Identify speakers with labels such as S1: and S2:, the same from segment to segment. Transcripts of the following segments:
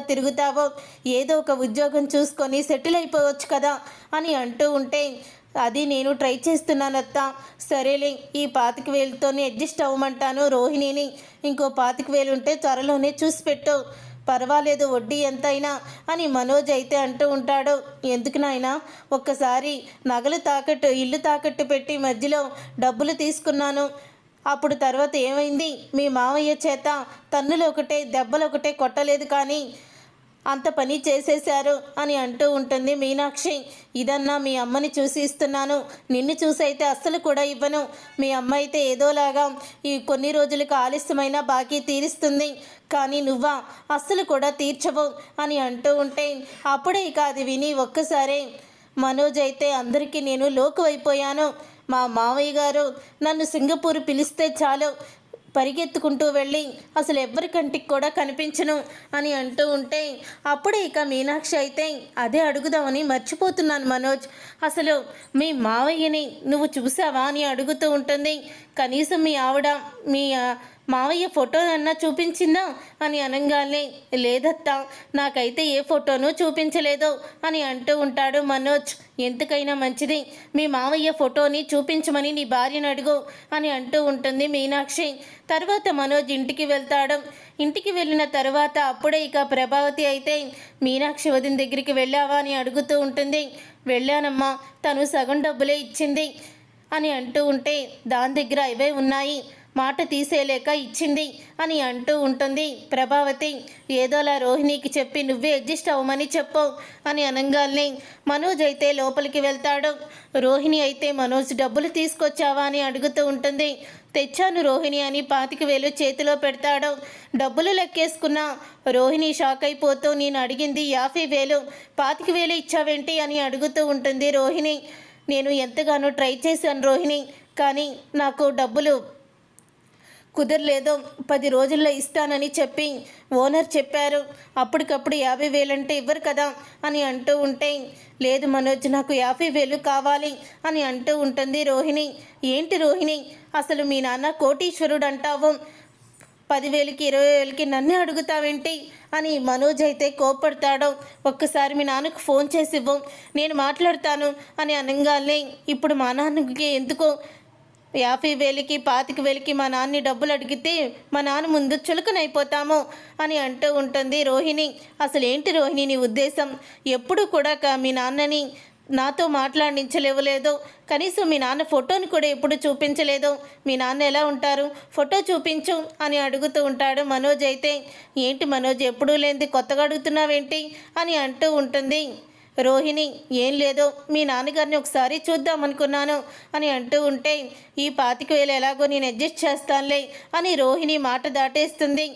S1: తిరుగుతావో ఏదో ఒక ఉద్యోగం చూసుకొని సెటిల్ అయిపోవచ్చు కదా అని అంటూ ఉంటే, అది నేను ట్రై చేస్తున్నానత్త. సరేలే, ఈ 25,000తోనే అడ్జస్ట్ అవ్వమంటాను రోహిణిని. ఇంకో 25,000 ఉంటే త్వరలోనే చూసి పెట్టు, పర్వాలేదు వడ్డీ ఎంతైనా అని మనోజ్ అయితే అంటూ ఉంటాడు. ఎందుకు నాయనా, ఒక్కసారి నగలు తాకట్టు ఇల్లు తాకట్టు పెట్టి మధ్యలో డబ్బులు తీసుకున్నాను. అప్పుడు తర్వాత ఏమైంది? మీ మామయ్య చేత తన్నులు ఒకటే దెబ్బలు ఒకటే కొట్టలేదు, కానీ అంత పని చేసేశారు అని అంటూ ఉంటుంది మీనాక్షి. ఇదన్నా మీ అమ్మని చూసి ఇస్తున్నాను, నిన్ను చూసి అయితే అస్సలు కూడా ఇవ్వను. మీ అమ్మ అయితే ఏదోలాగా ఈ కొన్ని రోజులకు ఆలస్యమైన బాకీ తీరుస్తుంది, కానీ నువ్వా అస్సలు కూడా తీర్చవు అని అంటూ ఉంటే, అప్పుడే ఇక అది విని ఒక్కసారే మనోజ్ అయితే అందరికీ నేను లోకువైపోయాను. మా మావయ్య గారు నన్ను సింగపూర్ పిలిస్తే చాలు పరిగెత్తుకుంటూ వెళ్ళి అసలు ఎవ్వరి కంటికి కూడా కనిపించను అని అంటూ ఉంటే, అప్పుడే ఇక మీనాక్షి అయితే అదే అడుగుదామని మర్చిపోతున్నాను మనోజ్, అసలు మీ మావయ్యని నువ్వు చూసావా అని అడుగుతూ ఉంటుంది. కనీసం మీ ఆవిడ మీ మావయ్య ఫోటోనన్నా చూపించిందా అని అనగానే, లేదత్తా, నాకైతే ఏ ఫోటోను చూపించలేదు అని అంటూ ఉంటాడు మనోజ్. ఎందుకైనా మంచిది, మీ మావయ్య ఫోటోని చూపించమని నీ భార్యను అడుగు అని అంటూ ఉంటుంది మీనాక్షి. తర్వాత మనోజ్ ఇంటికి వెళ్తాడు. ఇంటికి వెళ్ళిన తర్వాత అప్పుడే ఇక ప్రభావతి అయితే మీనాక్షి వదిన దగ్గరికి వెళ్ళావా అని అడుగుతూ ఉంటుంది. వెళ్ళానమ్మా, తను సగం డబ్బులే ఇచ్చింది అని అంటూ ఉంటే, దాని దగ్గర అవే ఉన్నాయి, మాట తీసేయలేక ఇచ్చింది అని అంటూ ఉంటుంది ప్రభావతి. ఏదోలా రోహిణికి చెప్పి నువ్వే అడ్జస్ట్ అవ్వమని చెప్పు అని అనగానే మనోజ్ అయితే లోపలికి వెళ్తాడు. రోహిణి అయితే, మనోజ్ డబ్బులు తీసుకొచ్చావా అని అడుగుతూ ఉంటుంది. తెచ్చాను రోహిణి అని 25,000 చేతిలో పెడతాడు. డబ్బులు లెక్కేసుకున్న రోహిణి షాక్ అయిపోతూ, నేను అడిగింది 50,000, 25,000 ఇచ్చావేంటి అని అడుగుతూ ఉంటుంది రోహిణి. నేను ఎంతగానో ట్రై చేశాను రోహిణి, కానీ నాకు డబ్బులు కుదరలేదు, 10 రోజుల్లో ఇస్తానని చెప్పి ఓనర్ చెప్పారు. అప్పటికప్పుడు 50,000 అంటే ఇవ్వరు కదా అని అంటూ ఉంటే, లేదు మనోజ్, నాకు 50,000 కావాలి అని అంటూ ఉంటుంది రోహిణి. ఏంటి రోహిణి, అసలు మీ నాన్న కోటీశ్వరుడు అంటావు, 10,000కి 20,000కి నన్నే అడుగుతావేంటి అని మనోజ్ అయితే కోప్పడతాడు. ఒక్కసారి మీ నాన్నకు ఫోన్ చేసి ఇవ్వు, నేను మాట్లాడతాను అని అనగానే, ఇప్పుడు మా నాన్నకి ఎందుకో 50,000కి 25,000కి మా నాన్ని డబ్బులు అడిగితే మా నాన్న ముందు చులకనైపోతాము అని అంటూ ఉంటుంది రోహిణి. అసలు ఏంటి రోహిణి నీ ఉద్దేశం? ఎప్పుడు కూడా మీ నాన్నని నాతో మాట్లాడించలేవలేదు, కనీసం మీ నాన్న ఫోటోని కూడా ఎప్పుడు చూపించలేదు. మీ నాన్న ఎలా ఉంటారు, ఫోటో చూపించు అని అడుగుతూ ఉంటాడు మనోజ్ అయితే. ఏంటి మనోజ్, ఎప్పుడూ లేనిది కొత్తగా అడుగుతున్నావేంటి అని అంటూ ఉంటుంది రోహిణి. ఏం లేదు, మీ నాన్నగారిని ఒకసారి చూద్దామనుకున్నాను అని అంటూ ఉంటే, ఈ 25,000 ఎలాగో నేను అడ్జస్ట్ చేస్తానులే అని రోహిణి మాట దాటేస్తుంది.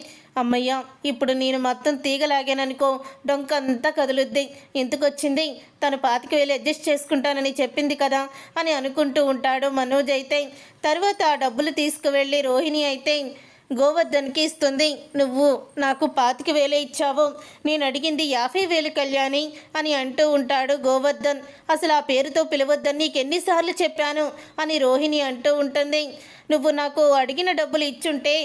S1: అమ్మయ్య, ఇప్పుడు నేను మొత్తం తీగలాగాననుకో డొంకంతా కదులుద్ది, ఎందుకు వచ్చింది, తను 25,000 అడ్జస్ట్ చేసుకుంటానని చెప్పింది కదా అని అనుకుంటూ ఉంటాడు మనోజ్ అయితే. తర్వాత ఆ డబ్బులు తీసుకువెళ్ళి రోహిణి అయితే గోవర్ధన్కి ఇస్తుంది. నువ్వు నాకు 25,000 ఇచ్చావు, నేను అడిగింది 50,000 కళ్యాణి అని అంటూ ఉంటాడు గోవర్ధన్. అసలు ఆ పేరుతో పిలవద్దని నీకు ఎన్నిసార్లు చెప్పాను అని రోహిణి అంటూ ఉంటుంది. నువ్వు నాకు అడిగిన డబ్బులు ఇచ్చుంటే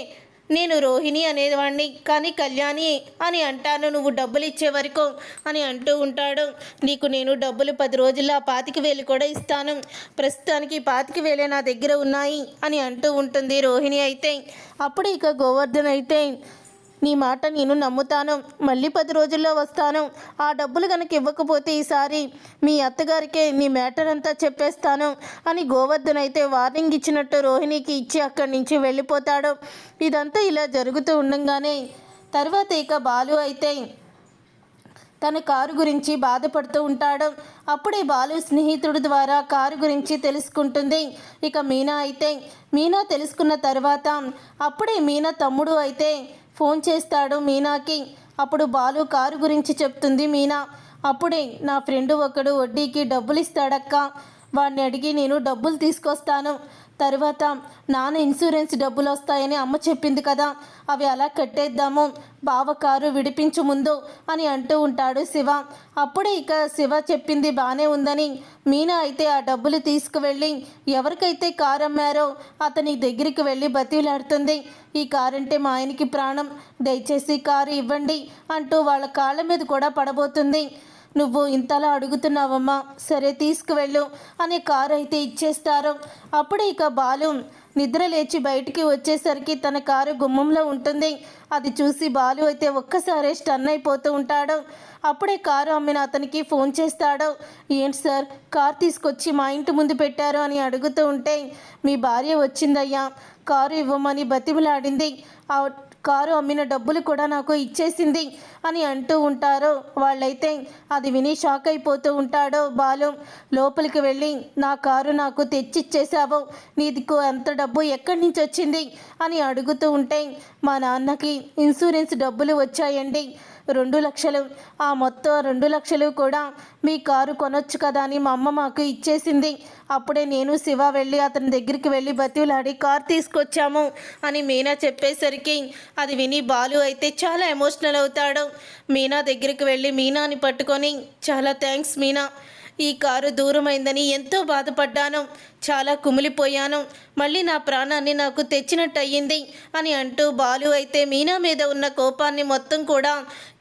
S1: నేను రోహిణి అనేవాడిని, కానీ కళ్యాణి అని అంటాను నువ్వు డబ్బులు ఇచ్చే వరకు అని అంటూ ఉంటాడు. నీకు నేను డబ్బులు 10 రోజుల్లో 25,000 కూడా ఇస్తాను, ప్రస్తుతానికి 25,000 నా దగ్గర ఉన్నాయి అని అంటూ ఉంటుంది రోహిణి అయితే. అప్పుడు ఇక గోవర్ధన్ అయితే, నీ మాట నేను నమ్ముతాను, మళ్ళీ 10 రోజుల్లో వస్తాను, ఆ డబ్బులు కనుక ఇవ్వకపోతే ఈసారి మీ అత్తగారికే నీ మ్యాటర్ అంతా చెప్పేస్తాను అని గోవర్ధన్ అయితే వార్నింగ్ ఇచ్చినట్టు రోహిణికి ఇచ్చి అక్కడి నుంచి వెళ్ళిపోతాడు. ఇదంతా ఇలా జరుగుతూ ఉండగానే తర్వాత ఇక బాలు అయితే తన కారు గురించి బాధపడుతూ ఉంటాడు. అప్పుడే బాలు స్నేహితుడి ద్వారా కారు గురించి తెలుసుకుంటుంది. ఇక మీనా అయితే, మీనా తెలుసుకున్న తర్వాత అప్పుడే మీనా తమ్ముడు అయితే ఫోన్ చేస్తాడు మీనాకి. అప్పుడు బాలు కారు గురించి చెప్తుంది మీనా. అప్పుడే, నా ఫ్రెండ్ ఒకడు వడ్డీకి డబ్బులు ఇస్తాడక్క, వాడిని అడిగి నేను డబ్బులు తీసుకొస్తాను, తర్వాత నాన్న ఇన్సూరెన్స్ డబ్బులు వస్తాయని అమ్మ చెప్పింది కదా, అవి అలా కట్టేద్దాము, బావ కారు విడిపించు ముందు అని అంటూ ఉంటాడు శివ. అప్పుడే ఇక శివ చెప్పింది బాగానే ఉందని మీనా అయితే ఆ డబ్బులు తీసుకువెళ్ళి ఎవరికైతే కారు అమ్మారో అతని దగ్గరికి వెళ్ళి బతిలాడుతుంది. ఈ కారు అంటే మా ఆయనకి ప్రాణం, దయచేసి కారు ఇవ్వండి అంటూ వాళ్ళ కాళ్ళ మీద కూడా పడబోతుంది. నువ్వు ఇంతలా అడుగుతున్నావమ్మా, సరే తీసుకువెళ్ళు అనే కారు అయితే ఇచ్చేస్తారు. అప్పుడే ఇక బాలు నిద్ర లేచి బయటికి వచ్చేసరికి తన కారు గుమ్మంలో ఉంటుంది. అది చూసి బాలు అయితే ఒక్కసారే స్టన్ అయిపోతూ ఉంటాడు. అప్పుడే కారు అమ్మిన అతనికి ఫోన్ చేస్తాడు. ఏంటి సార్, కారు తీసుకొచ్చి మా ఇంటి ముందు పెట్టారు అని అడుగుతూ ఉంటే, మీ భార్య వచ్చిందయ్యా, కారు ఇవ్వమని బతిమలాడింది, ఆ కారు అమ్మిన డబ్బులు కూడా నాకు ఇచ్చేసింది అని అంటూ ఉంటారు వాళ్ళైతే. అది విని షాక్ అయిపోతూ ఉంటాడు బాలు. లోపలికి వెళ్ళి నా కారు నాకు తెచ్చిచ్చేసావు, నీకు అంత డబ్బు ఎక్కడి నుంచి వచ్చింది అని అడుగుతూ ఉంటే, మా నాన్నకి ఇన్సూరెన్స్ డబ్బులు వచ్చాయండి, 2 లక్షలు, ఆ మొత్తం 2 లక్షలు కూడా మీ కారు కొనొచ్చు కదా అని మా అమ్మ మాకు ఇచ్చేసింది. అప్పుడే నేను శివ వెళ్ళి అతని దగ్గరికి వెళ్ళి బతిలాడి కారు తీసుకొచ్చాము అని మీనా చెప్పేసరికి అది విని బాలు అయితే చాలా ఎమోషనల్ అవుతాడు. మీనా దగ్గరికి వెళ్ళి మీనాని పట్టుకొని, చాలా థ్యాంక్స్ మీనా, ఈ కారు దూరమైందని ఎంతో బాధపడ్డాను, చాలా కుమిలిపోయాను, మళ్ళీ నా ప్రాణాన్ని నాకు తెచ్చినట్టు అయ్యింది అని అంటూ బాలు అయితే మీనా మీద ఉన్న కోపాన్ని మొత్తం కూడా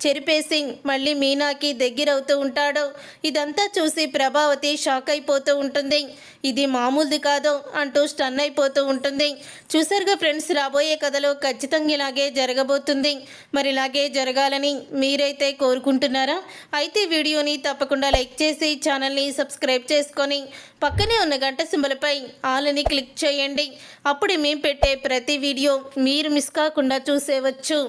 S1: చెరిపేసి మళ్ళీ మీనాకి దగ్గరవుతూ ఉంటాడు. ఇదంతా చూసి ప్రభావతి షాక్ అయిపోతూ ఉంటుంది. ఇది మామూలుది కాదు అంటూ స్టన్ అయిపోతూ ఉంటుంది. చూసారుగా ఫ్రెండ్స్, రాబోయే కథలో ఖచ్చితంగా ఇలాగే జరగబోతుంది. మరి ఇలాగే జరగాలని మీరైతే కోరుకుంటున్నారా? అయితే వీడియోని తప్పకుండా లైక్ చేసి ఛానల్ని సబ్స్క్రైబ్ చేసుకొని పక్కనే ఉన్న గంట సింబల్పై ఆల్ అని క్లిక్ చేయండి. అప్పుడు మేము పెట్టే ప్రతి వీడియో మీరు మిస్ కాకుండా చూసేవచ్చు.